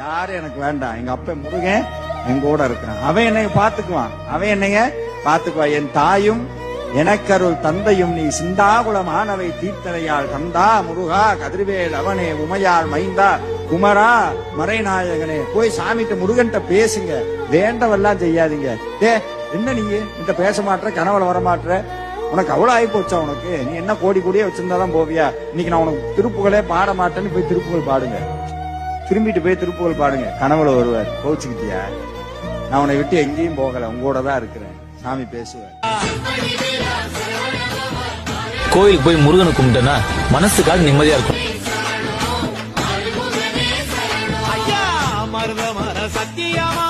யாரும் எனக்கு வேண்டாம். எங்க அப்ப முருகன் என் கூட இருக்கிறான். அவன் என்னைய பாத்துக்குவான். அவன் என்னைய பாத்துக்குவான். என் தாயும் எனக்கருள் தந்தையும் நீ சிந்தாகுல மாணவை தீர்த்தனையால் கந்தா முருகா கதிர்வேல் அவனே உமையாள் மைந்தா குமரா மறைநாயகனே. போய் சாமிட்ட முருகன்ட்ட பேசுங்க. வேண்டவெல்லாம் செய்யாதீங்க. என்ன நீ என்கிட்ட பேச மாட்டற, கனவுல வர மாட்டற, உனக்கு அவ்வளவு ஆகி போச்சா? உனக்கு நீ என்ன கோடி கோடியே வச்சிருந்தாதான் போவியா? இன்னைக்கு நான் உனக்கு திருப்புகளே பாட மாட்டேன்னு போய் திருப்புகள் பாடுங்க. திரும்பிட்டு போய் திருப்புகள் பாடுங்க. கனவுல வருவார். கோச்சுக்கிட்டியா? நான் உன்னை விட்டு எங்கேயும் போகல, உங்களோட தான் இருக்கிறேன். சாமி பேசுவார். கோயிலுக்கு போய் முருகனை கும்பிட்டேன்னா மனசுக்காக நிம்மதியா இருக்கும். ஐயா மருதமர சத்தியமா